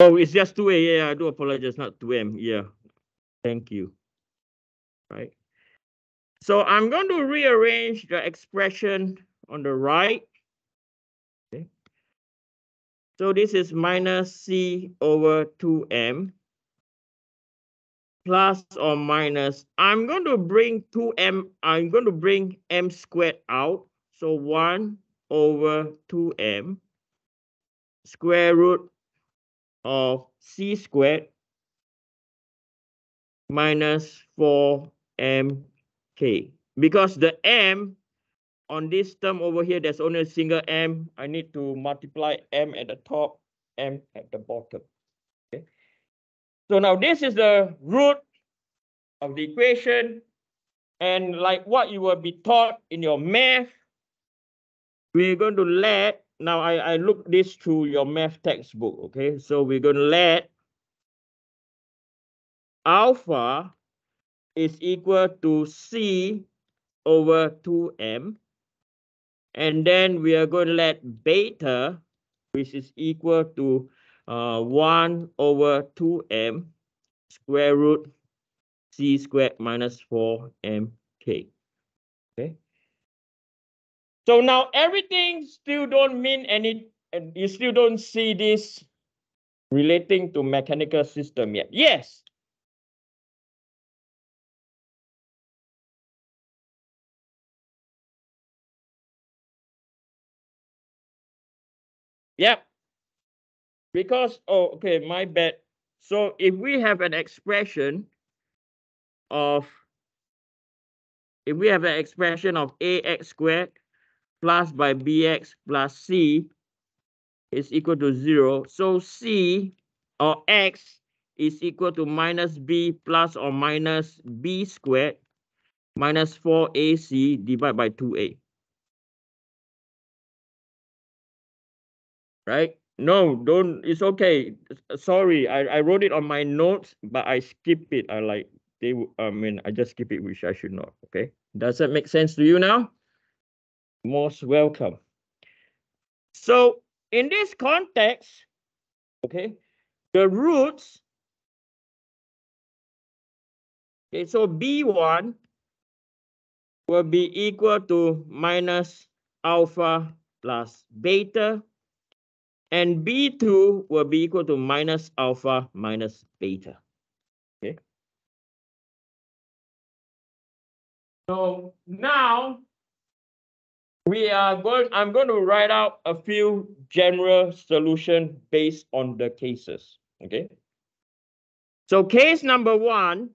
Oh, it's just 2A. Yeah, I do apologize, not 2M. Yeah, thank you. Right. So I'm going to rearrange the expression on the right. Okay. So this is minus C over 2M plus or minus. I'm going to bring 2M. I'm going to bring M squared out. So 1 over 2M square root of C squared minus 4mk. Because the m on this term over here, there's only a single m. I need to multiply m at the top, m at the bottom. Okay. So now this is the root of the equation. And like what you will be taught in your math, we're going to let, now I look this through your math textbook, okay? So we're going to let alpha is equal to C over 2m. And then we are going to let beta, which is equal to 1 over 2m square root C squared minus 4mk. Okay. So now everything still don't mean any, you still don't see this relating to mechanical system yet. Yes. Yep. Because, oh, okay, my bad. So if we have an expression of, ax squared plus by bx plus c is equal to 0. So c or x is equal to minus b plus or minus b squared minus 4ac divided by 2a. Right? No, don't, it's okay. Sorry, I wrote it on my notes, but I skip it. I just skip it, which I should not. Okay. Does that make sense to you now? Most welcome. So in this context, okay, the roots, okay, so B1 will be equal to minus alpha plus beta, and B2 will be equal to minus alpha minus beta. Okay. So now I'm going to write out a few general solutions based on the cases. Okay. So case number 1.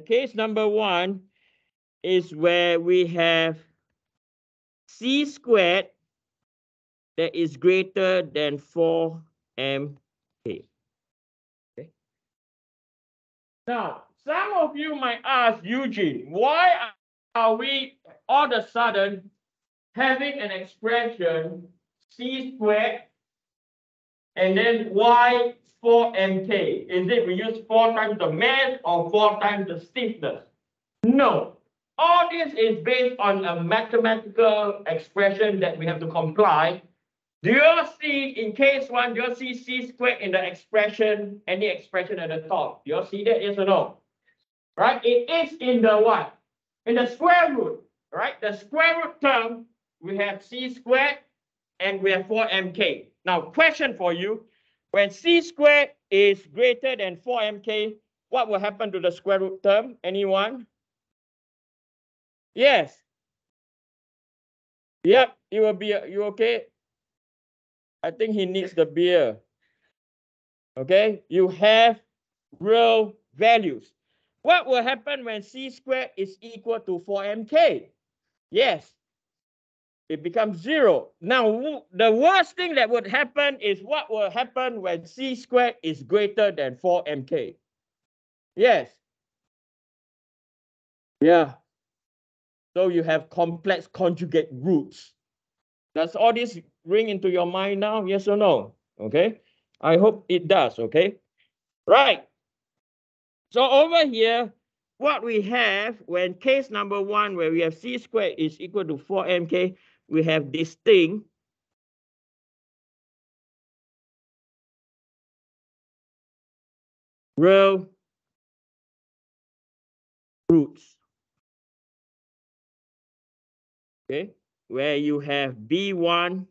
Case number 1 is where we have C squared that is greater than 4mk. Okay. Now, some of you might ask, Eugene, why are we all of a sudden having an expression C squared and then y 4mk? Is it we use 4 times the mass or 4 times the stiffness? No. All this is based on a mathematical expression that we have to comply. Do you all see in case 1, do you all see C squared in the expression, any expression at the top? Do you all see that, yes or no? Right? It is in the what? In the square root, right? The square root term, we have C squared and we have 4mk. Now, question for you. When C squared is greater than 4mk, what will happen to the square root term? Anyone? Yes. Yep, it will be, you okay? I think he needs the beer. Okay, you have real values. What will happen when C squared is equal to 4mk? Yes, it becomes 0. Now, the worst thing that would happen is what will happen when C squared is greater than 4mk? Yes. Yeah. So you have complex conjugate roots. Does all this ring into your mind now? Yes or no? Okay. I hope it does. Okay. Right. So over here, what we have when case number 1, where we have C squared is equal to 4mk, we have distinct real roots. Okay, where you have B1,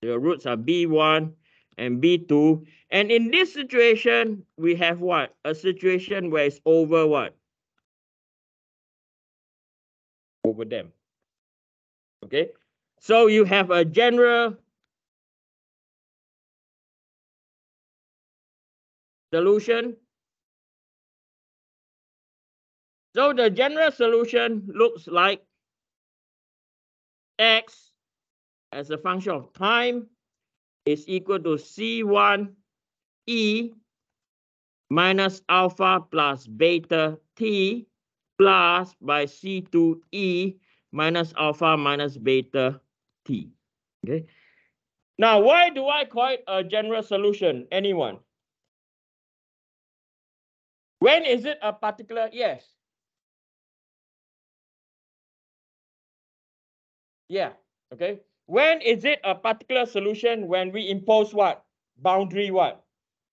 your roots are B1 and B2. And in this situation, we have what? A situation where it's over what? Over them. Okay, so you have a general solution. So the general solution looks like x as a function of time is equal to C1 E minus alpha plus beta T plus by C2 E minus alpha minus beta T. Okay. Now, why do I call it a general solution? Anyone? When is it a particular? Yes. Yeah. Okay. When is it a particular solution? When we impose what? Boundary what?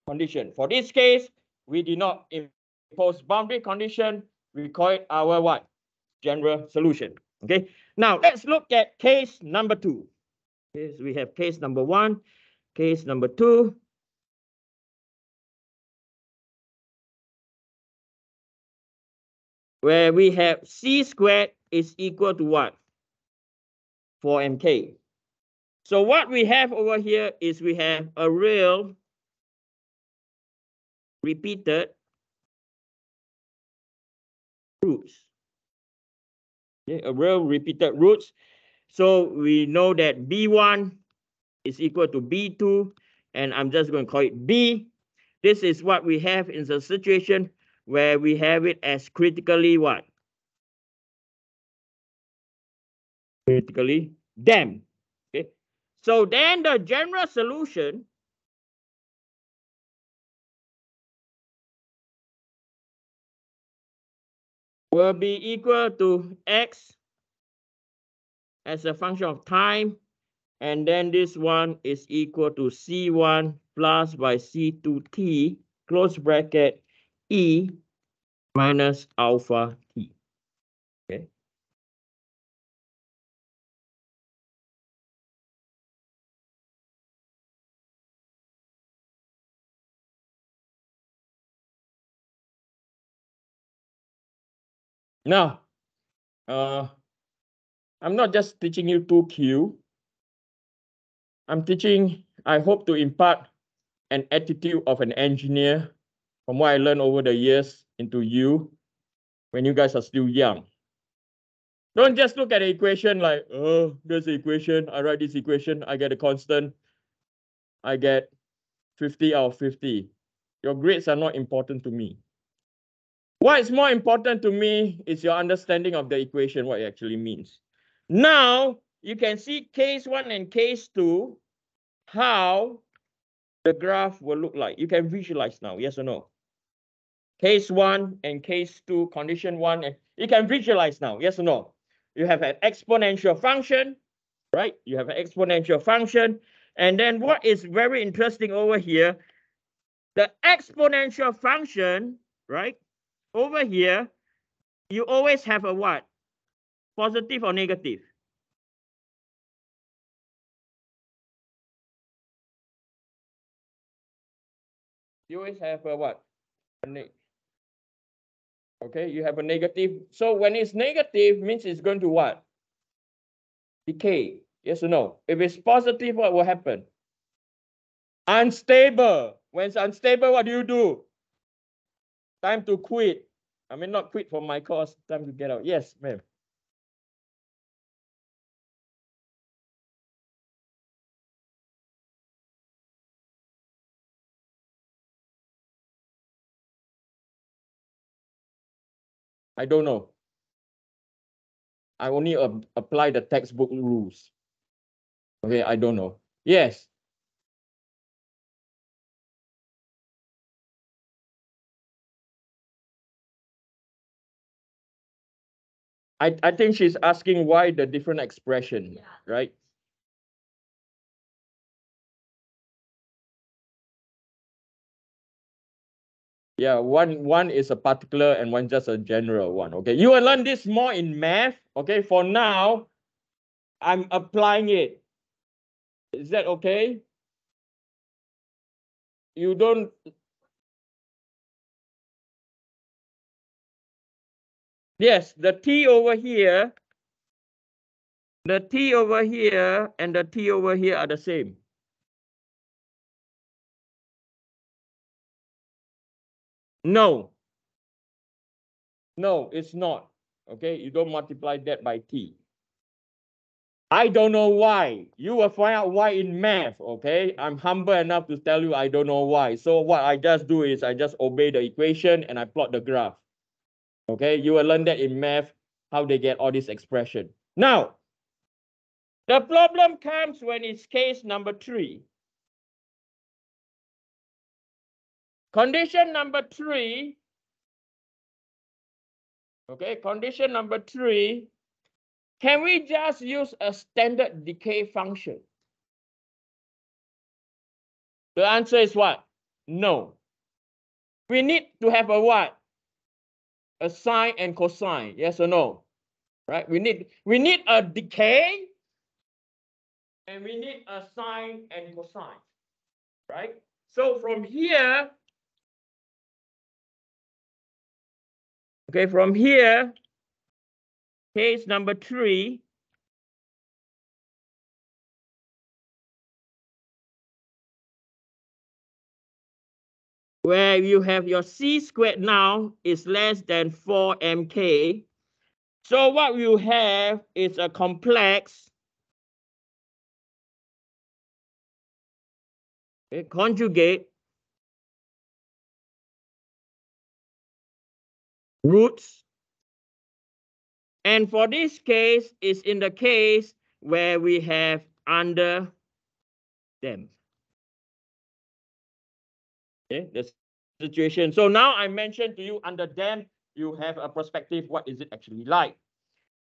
Condition. For this case, we did not impose boundary condition. We call it our what? General solution. Okay. Now let's look at case number 2. Okay, so we have case number 1, case number 2. Where we have c squared is equal to what? 4mk. So what we have over here is we have a real repeated roots. Okay, a real repeated roots. So we know that B1 is equal to B2, and I'm just going to call it B. This is what we have in the situation where we have it as critically what? Critically damped. Okay. So then the general solution will be equal to x as a function of time, and then this one is equal to C1 plus by C2t, close bracket, E minus alpha t. Okay. Now, I'm not just teaching you 2Q. I'm teaching, I hope to impart an attitude of an engineer from what I learned over the years into you when you guys are still young. Don't just look at the equation like, oh, there's the equation. I write this equation. I get a constant. I get 50 out of 50. Your grades are not important to me. What is more important to me is your understanding of the equation, what it actually means. Now, you can see case 1 and case 2, how the graph will look like. You can visualize now, yes or no? Case 1 and case 2, condition 1, and you can visualize now, yes or no? You have an exponential function, right? You have an exponential function. And then what is very interesting over here, the exponential function, right? Over here, you always have a what? Positive or negative? You always have a what? Okay, you have a negative. So when it's negative, means it's going to what? Decay. Yes or no? If it's positive, what will happen? Unstable. When it's unstable, what do? Time to quit. I mean, not quit from my course. Time to get out. Yes, ma'am. I don't know. I only apply the textbook rules. Okay, I don't know. Yes. I think she's asking why the different expression, right? Yeah, one is a particular and one just a general one. Okay, you will learn this more in math. Okay, for now, I'm applying it. Is that okay? You don't. Yes, the T over here, the T over here, and the T over here are the same. No, no, it's not. Okay, you don't multiply that by T. I don't know why. You will find out why in math, okay? I'm humble enough to tell you I don't know why. So what I just do is I just obey the equation and I plot the graph. Okay, you will learn that in math, how they get all this expression. Now, the problem comes when it's case number 3. Condition number 3, okay, condition number 3, can we just use a standard decay function? The answer is what? No. We need to have a what? A sine and cosine, yes or no? Right? We need a decay and we need a sine and cosine, right? So from here, okay, from here, case number 3, where you have your c squared now is less than 4mk. So what you have is a complex, okay, conjugate roots. And for this case, is in the case where we have under them. Okay, the situation. So now I mentioned to you under them, you have a perspective. What is it actually like?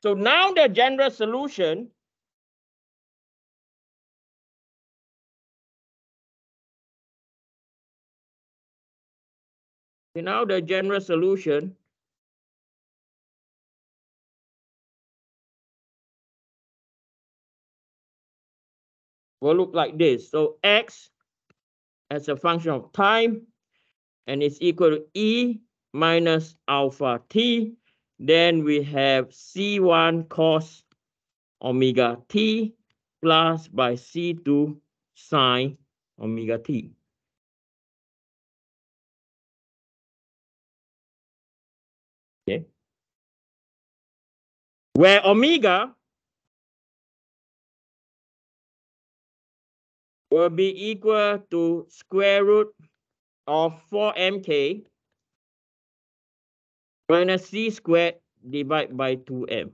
So now the general solution. Okay, now the general solution will look like this. So x as a function of time, and it's equal to E minus alpha t. Then we have C1 cos omega t plus by C2 sine omega t. Okay. Where omega will be equal to square root of 4mk minus c squared divided by 2m.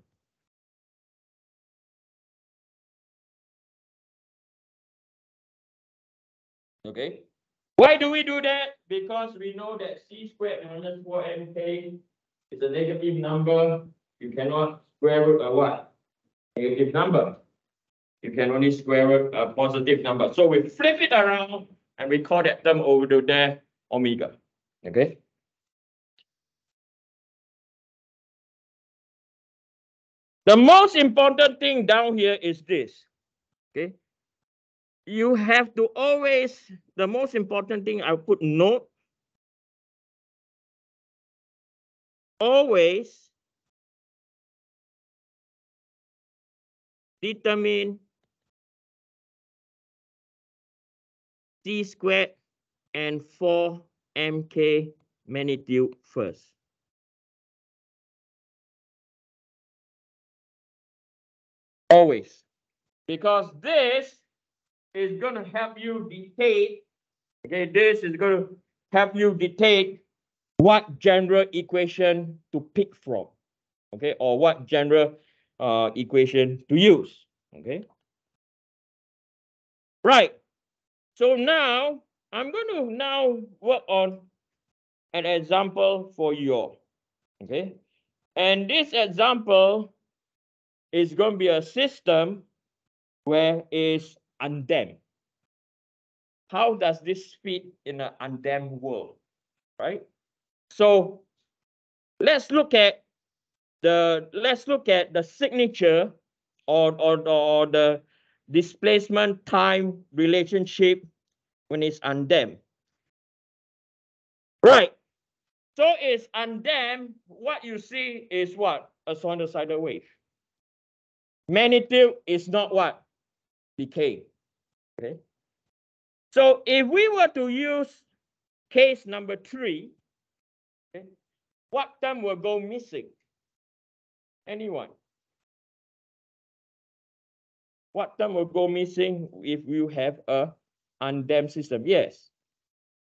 Okay. Why do we do that? Because we know that c squared minus 4mk is a negative number. You cannot square root a what? Negative number. You can only square root a positive number. So we flip it around and we call that term over to there omega. Okay. The most important thing down here is this. Okay. You have to always, the most important thing, I'll put note, always determine c squared and 4mk magnitude first. Always. Because this is going to help you dictate, okay, this is going to help you dictate what general equation to pick from, okay, or what general equation to use, okay. Right. So now I'm going to now work on an example for you all, okay. And this example is going to be a system where it's undamped. How does this fit in an undamped world, right? So let's look at the signature or the displacement time relationship when it's undamped. Right. So it's undamped. What you see is what? A sinusoidal wave. Magnitude is not what? Decay. Okay. So if we were to use case number 3, okay, what term will go missing? Anyone? What term will go missing if you have a undamped system? Yes.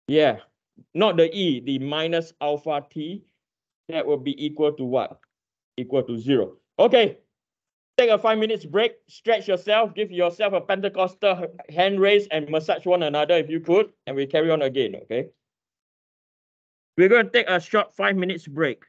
Yeah. Not the E, the minus alpha T. That will be equal to what? Equal to 0. Okay. Take a 5 minutes break, stretch yourself, give yourself a Pentecostal hand raise and massage one another if you could, and we carry on again, okay? We're going to take a short 5 minutes break.